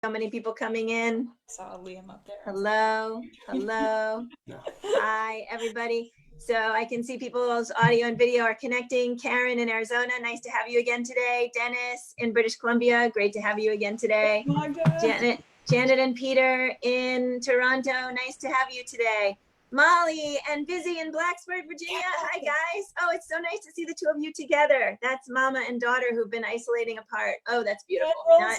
So many people coming in. Saw Liam up there. Hello, hello. No. Hi, everybody. So I can see people's audio and video are connecting. Karen in Arizona, nice to have you again today. Dennis in British Columbia, great to have you again today. Janet and Peter in Toronto, nice to have you today. Molly and Busy in Blacksburg, Virginia. Hi, guys. Oh, it's so nice to see the two of you together. That's mama and daughter who've been isolating apart. Oh, that's beautiful.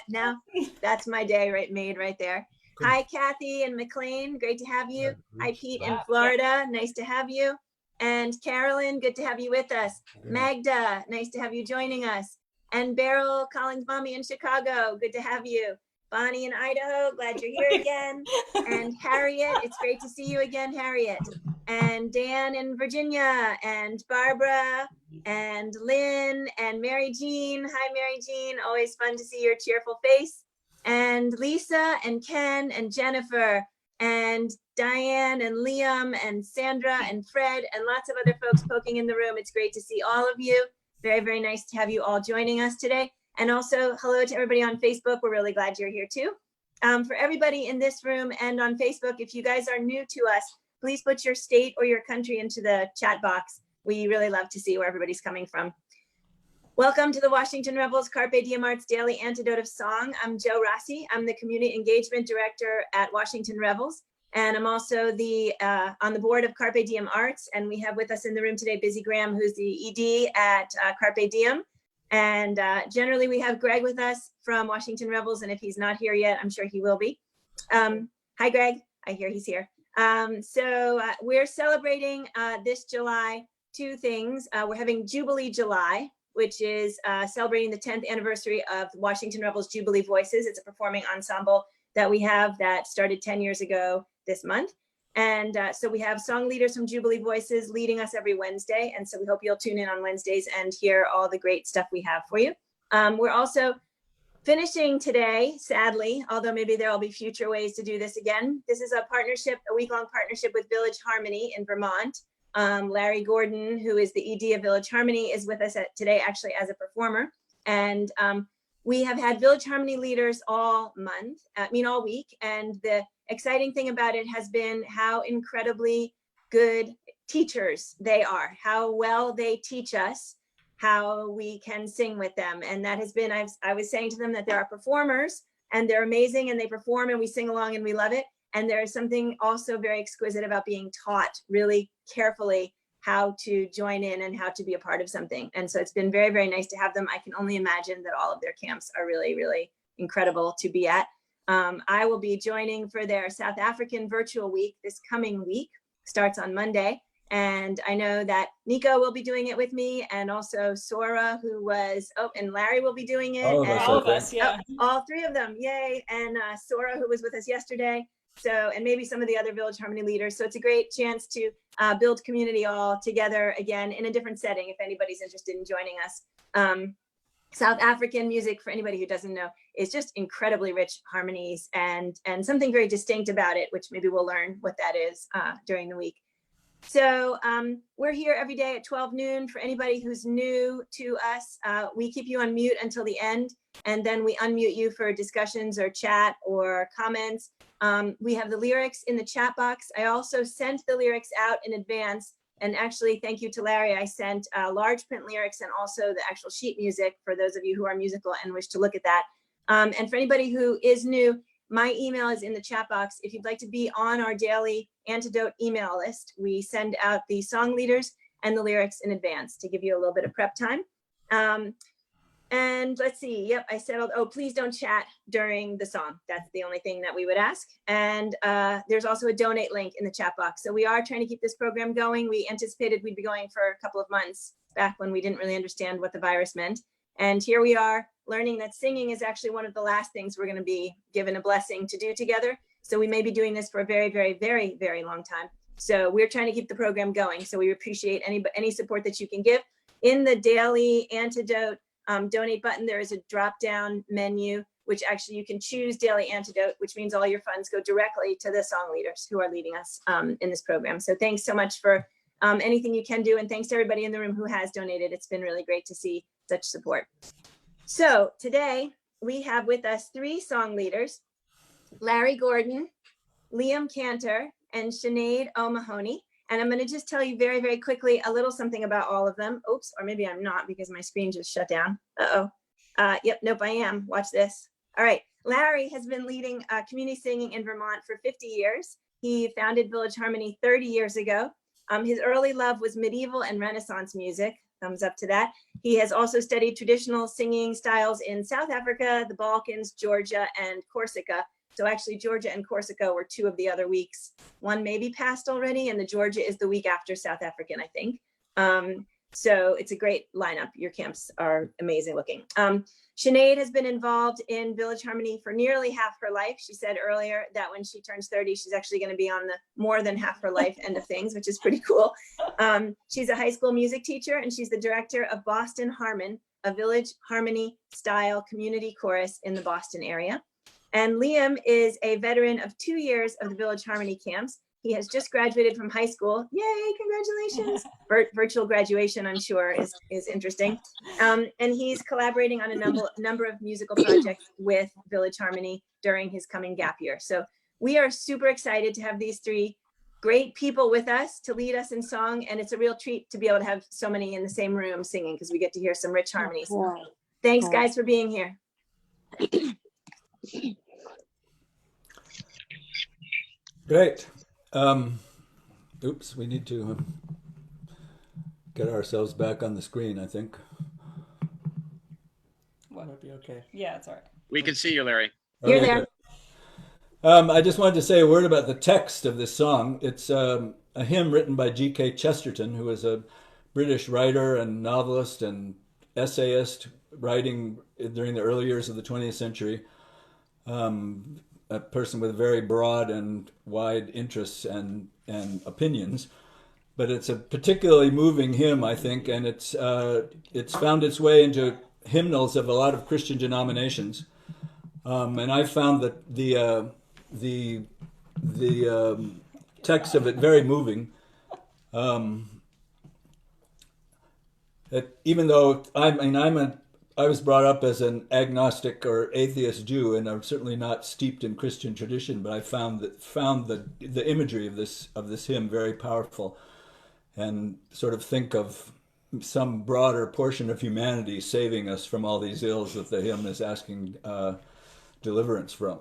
Now that's my day made right there. Hi, Kathy and McLean. Great to have you. Hi, Pete in Florida. Nice to have you. And Carolyn, good to have you with us. Magda, nice to have you joining us. And Beryl Collins Mommy in Chicago, good to have you. Bonnie in Idaho, glad you're here again. And Harriet, it's great to see you again, Harriet. And Dan in Virginia, and Barbara, and Lynn, and Mary Jean. Hi, Mary Jean, always fun to see your cheerful face. And Lisa, and Ken, and Jennifer, and Diane, and Liam, and Sandra, and Fred, and lots of other folks poking in the room. It's great to see all of you. Very, very nice to have you all joining us today. And also, hello to everybody on Facebook. We're really glad you're here too. For everybody in this room and on Facebook, if you guys are new to us, please put your state or your country into the chat box. We really love to see where everybody's coming from. Welcome to the Washington Rebels Carpe Diem Arts Daily Antidote of Song. I'm Jo Rossi. I'm the Community Engagement Director at Washington Rebels. And I'm also on the board of Carpe Diem Arts. And we have with us in the room today, Busy Graham, who's the ED at Carpe Diem. And generally we have Greg with us from Washington Rebels. And if he's not here yet, I'm sure he will be. Hi, Greg. I hear he's here. So we're celebrating this July two things. We're having Jubilee July, which is celebrating the 10th anniversary of Washington Rebels Jubilee Voices. It's a performing ensemble that we have that started 10 years ago this month. And so we have song leaders from Jubilee Voices leading us every Wednesday. And so we hope you'll tune in on Wednesdays and hear all the great stuff we have for you. We're also finishing today, sadly, although maybe there'll be future ways to do this again. This is a partnership, a week-long partnership with Village Harmony in Vermont. Larry Gordon, who is the ED of Village Harmony, is with us today actually as a performer. And we have had Village Harmony leaders all week. And the exciting thing about it has been how incredibly good teachers they are, how well they teach us how we can sing with them. And that has been, I was saying to them that there are performers and they're amazing and they perform and we sing along and we love it. And there is something also very exquisite about being taught really carefully how to join in and how to be a part of something. And so it's been very, very nice to have them. I can only imagine that all of their camps are really, really incredible to be at. I will be joining for their South African virtual week this coming week, starts on Monday. And I know that Nico will be doing it with me, and also Sora, who was, and Larry will be doing it. All of us, yeah. All three of them, yay. And Sora, who was with us yesterday. So, and maybe some of the other Village Harmony leaders. So it's a great chance to build community all together again in a different setting, if anybody's interested in joining us. South African music, for anybody who doesn't know, is just incredibly rich harmonies and something very distinct about it, which maybe we'll learn what that is during the week. So we're here every day at 12 noon. For anybody who's new to us, we keep you on mute until the end, and then we unmute you for discussions or chat or comments. We have the lyrics in the chat box. I also sent the lyrics out in advance. And actually, thank you to Larry, I sent large print lyrics and also the actual sheet music for those of you who are musical and wish to look at that. And for anybody who is new, my email is in the chat box. If you'd like to be on our daily Antidote email list, we send out the song leaders and the lyrics in advance to give you a little bit of prep time. And let's see, yep, I settled, please don't chat during the song. That's the only thing that we would ask. And there's also a donate link in the chat box. So we are trying to keep this program going. We anticipated we'd be going for a couple of months back when we didn't really understand what the virus meant. And here we are learning that singing is actually one of the last things we're gonna be given a blessing to do together. So we may be doing this for a very, very, very, very long time. So we're trying to keep the program going. So we appreciate any support that you can give. In the daily Antidote donate button, there is a drop-down menu, which actually you can choose Daily Antidote, which means all your funds go directly to the song leaders who are leading us in this program. So thanks so much for anything you can do. And thanks to everybody in the room who has donated. It's been really great to see such support. So today we have with us 3 song leaders. Larry Gordon, Liam Cantor, and Sinead O'Mahony. And I'm going to just tell you very, very quickly a little something about all of them. Oops, or maybe I'm not because my screen just shut down. Yep, nope, I am. Watch this. All right. Larry has been leading community singing in Vermont for 50 years. He founded Village Harmony 30 years ago. His early love was medieval and Renaissance music. Thumbs up to that. He has also studied traditional singing styles in South Africa, the Balkans, Georgia, and Corsica. So actually Georgia and Corsica were 2 of the other weeks. One maybe passed already, and the Georgia is the week after South African, I think. So it's a great lineup. Your camps are amazing looking. Sinead has been involved in Village Harmony for nearly half her life. She said earlier that when she turns 30, she's actually going to be on the more than half her life end of things, which is pretty cool. She's a high school music teacher, and she's the director of Boston Harmon, a Village Harmony style community chorus in the Boston area. And Liam is a veteran of 2 years of the Village Harmony camps. He has just graduated from high school. Yay, congratulations. Virtual graduation, I'm sure, is interesting. And he's collaborating on a number of musical projects with Village Harmony during his coming gap year. So we are super excited to have these 3 great people with us to lead us in song. And it's a real treat to be able to have so many in the same room singing, because we get to hear some rich harmonies. Thanks, guys, for being here. Great. Oops, we need to get ourselves back on the screen, I think. Well, that'd be okay. Yeah, it's all right. We can see you, Larry. You're there. I just wanted to say a word about the text of this song. It's a hymn written by G.K. Chesterton, who was a British writer and novelist and essayist, writing during the early years of the 20th century. A person with very broad and wide interests and opinions, but it's a particularly moving hymn, I think, and it's found its way into hymnals of a lot of Christian denominations, and I found that the text of it very moving. That even though I was brought up as an agnostic or atheist Jew, and I'm certainly not steeped in Christian tradition, but I found the imagery of this hymn very powerful, and sort of think of some broader portion of humanity saving us from all these ills that the hymn is asking deliverance from.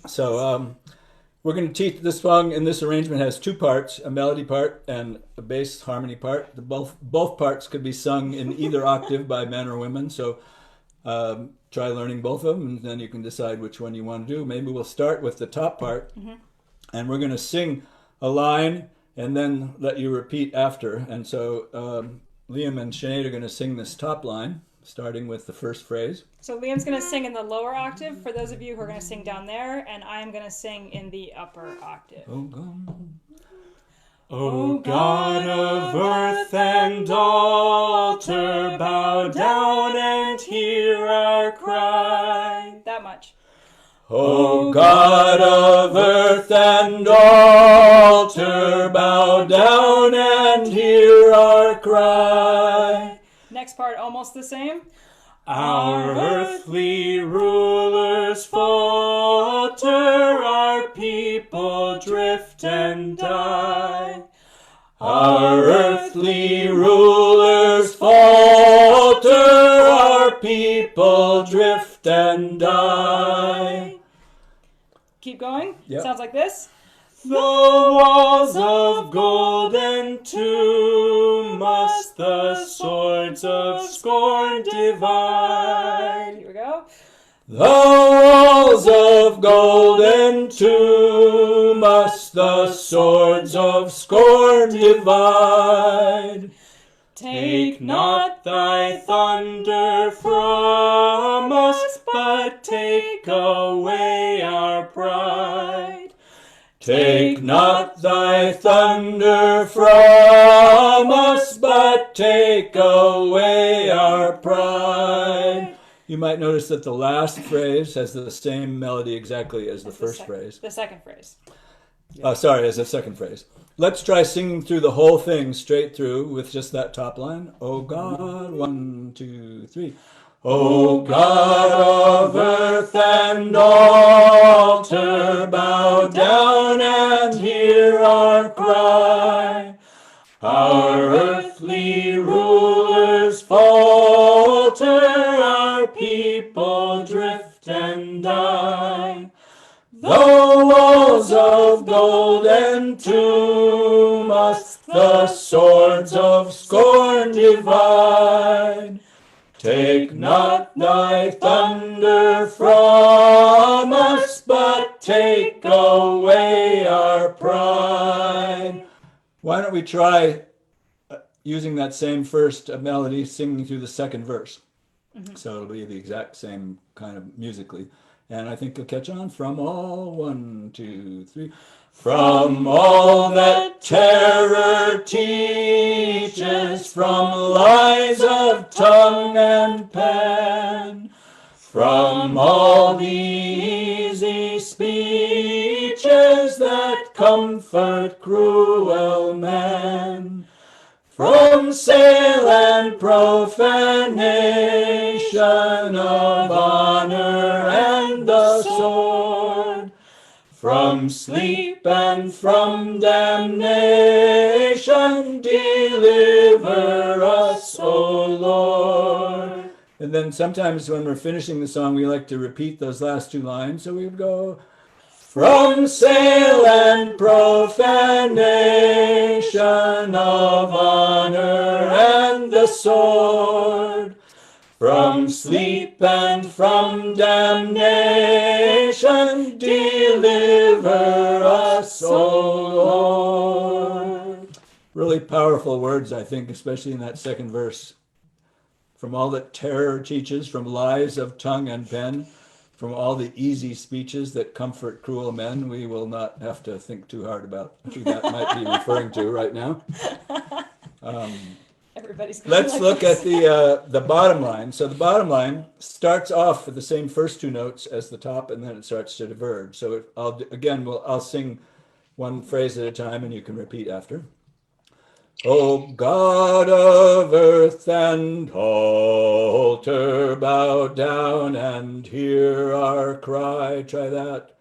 So we're going to teach this song, and this arrangement has 2 parts, a melody part and a bass harmony part. Both parts could be sung in either octave by men or women, so try learning both of them, and then you can decide which one you want to do. Maybe we'll start with the top part, and we're going to sing a line and then let you repeat after. And so Liam and Sinead are going to sing this top line, starting with the first phrase. So Liam's going to sing in the lower octave for those of you who are going to sing down there, and I'm going to sing in the upper octave. Oh God. O God of earth and altar, bow down and hear our cry. That much. O God of earth and altar, bow down and hear our cry. Next part, almost the same. Our earthly rulers falter, our people drift and die. Our earthly rulers falter, our people drift and die. Keep going. Yep. Sounds like this. The walls of golden tomb must the swords of scorn divide. Here we go. The walls of golden tomb must the swords of scorn divide. Take not thy thunder from us, but take away our pride. Take not thy thunder from us, but take away our pride. You might notice that the last phrase has the same melody exactly as the first phrase. The second phrase. As the second phrase. Let's try singing through the whole thing straight through with just that top line. Oh God, 1, 2, 3. O God of earth and all cry. Our earthly rulers falter, our people drift and die. The walls of gold entomb us, the swords of scorn divide. Take not thy thunder from us, but take away our pride. Why don't we try using that same first melody, singing through the second verse? So it'll be the exact same kind of musically. And I think you'll catch on. From all, 1, 2, 3. From all that terror teaches, from lies of tongue and pen, from all the easy speeches that comfort cruel men, from sale and profanation of honor and the sword, from sleep and from damnation, deliver us, O Lord. And then sometimes when we're finishing the song, we like to repeat those last two lines. So we would go, from sale and profanation of honor and the sword, from sleep and from damnation, deliver us, O Lord. Really powerful words, I think, especially in that second verse. From all that terror teaches, from lies of tongue and pen, from all the easy speeches that comfort cruel men. We will not have to think too hard about who that might be referring to right now. Everybody's going Let's like look this. at the bottom line. So the bottom line starts off with the same first two notes as the top, and then it starts to diverge. So I'll sing one phrase at a time, and you can repeat after. O God of earth and altar, bow down and hear our cry. Try that.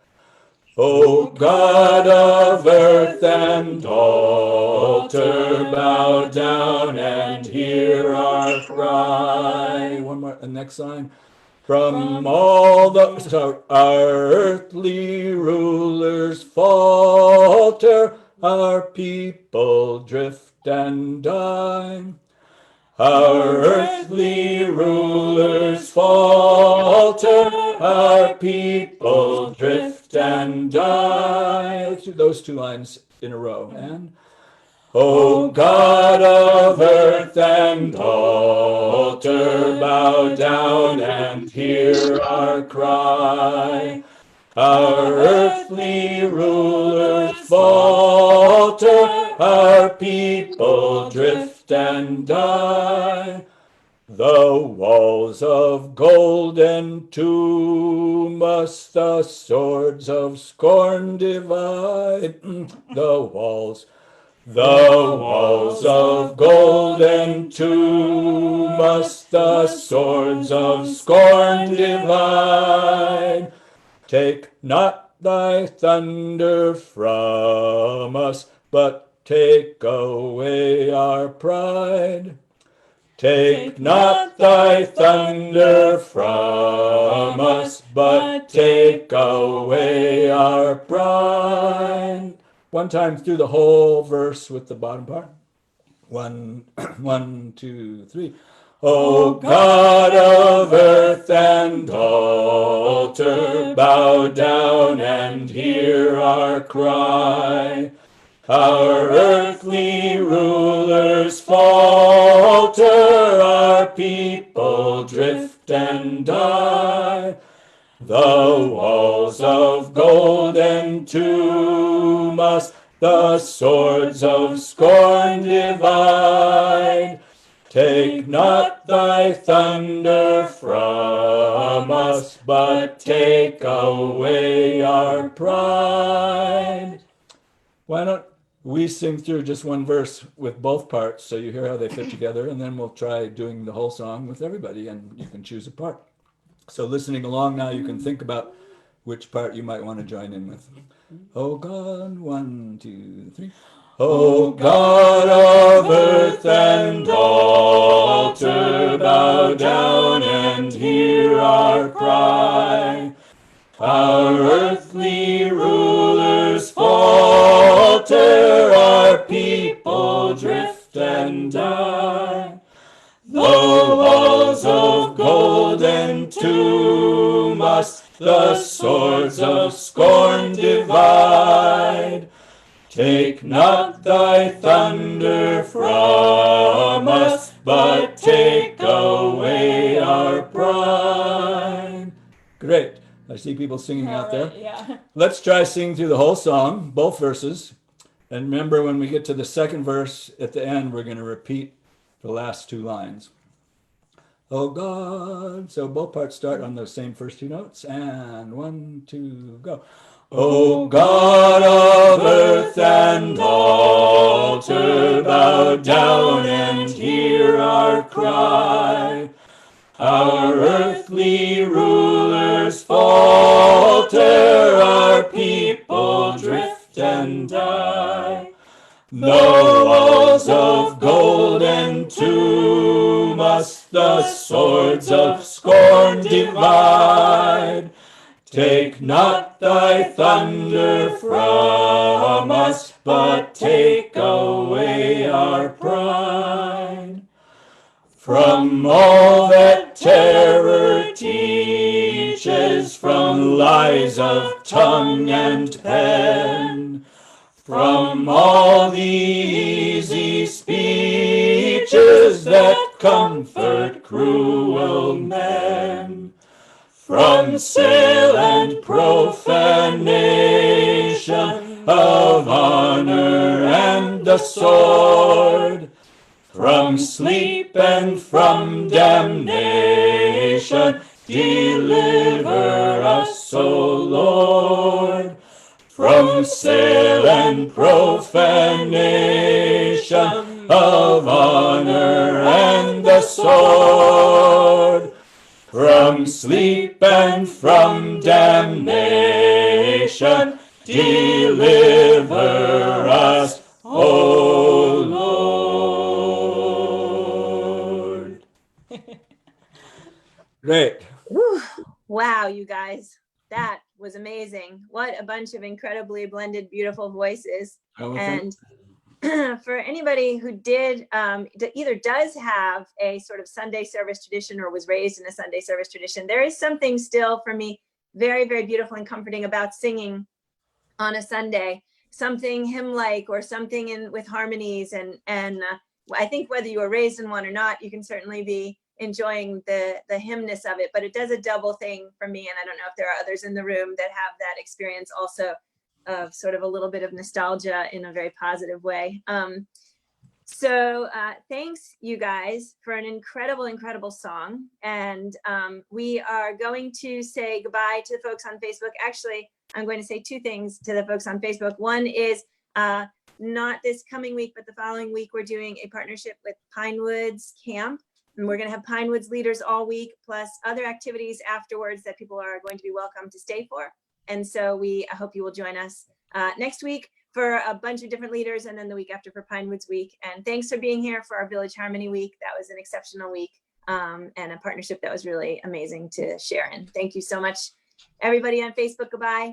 O God of earth and altar, bow down and hear our cry. One more, the next line. From all our earthly rulers falter, our people drift and die. Our earthly rulers falter, our people drift and die. Let's do those two lines in a row. And O God of earth and altar, bow down and hear our cry. Our earthly rulers falter, our people drift and die. The walls of gold entomb us, the swords of scorn divide. The walls of gold entomb us, the swords of scorn divide. Take not thy thunder from us, but take away our pride. Take not thy thunder from us, but take away our pride. One time through the whole verse with the bottom part. 1, 2, 3. O God of earth and altar, bow down and hear our cry. Our earthly rulers falter, our people drift and die. The walls of gold entomb us, the swords of scorn divide. Take not thy thunder from us, but take away our pride. Why don't we sing through just one verse with both parts so you hear how they fit together, and then we'll try doing the whole song with everybody, and you can choose a part. So listening along now, you can think about which part you might want to join in with. Oh God, 1, 2, 3. O God of earth and altar, bow down and hear our cry. Our earthly rulers falter, our people drift and die. Though walls of gold entomb us, the swords of scorn divide. Take not thy thunder from us, but take away our pride. Great. I see people singing out there. Alright, yeah. Let's try singing through the whole song, both verses. And remember, when we get to the second verse at the end, we're going to repeat the last two lines. Oh God. So both parts start on those same first two notes. And 1, 2, go. O God of earth and altar, bow down and hear our cry. Our earthly rulers falter, our people drift and die. The walls of gold entomb us, the swords of scorn divide. Take not thy thunder from us, but take away our pride. From all that terror teaches, from lies of tongue and pen, from all the easy speeches that comfort cruel men, from sale and profanation, of honor and the sword, from sleep and from damnation, deliver us, O Lord. From sale and profanation, of honor and the sword, from sleep and from damnation, deliver us, O Lord. Great. Whew. Wow, you guys, that was amazing. What a bunch of incredibly blended, beautiful voices. And for anybody who did either does have a sort of Sunday service tradition or was raised in a Sunday service tradition, there is something still for me very, very beautiful and comforting about singing on a Sunday, something hymn-like or something with harmonies. And I think whether you were raised in one or not, you can certainly be enjoying the hymnness of it, but it does a double thing for me. And I don't know if there are others in the room that have that experience also, of sort of a little bit of nostalgia in a very positive way. So thanks you guys for an incredible song. And we are going to say goodbye to the folks on Facebook. Actually, I'm going to say two things to the folks on Facebook. One is not this coming week, but the following week, we're doing a partnership with Pinewoods Camp. And we're going to have Pinewoods leaders all week, plus other activities afterwards that people are going to be welcome to stay for. And so I hope you will join us next week for a bunch of different leaders, and then the week after for Pinewoods Week. And thanks for being here for our Village Harmony Week. That was an exceptional week and a partnership that was really amazing to share in. Thank you so much, everybody on Facebook. Goodbye.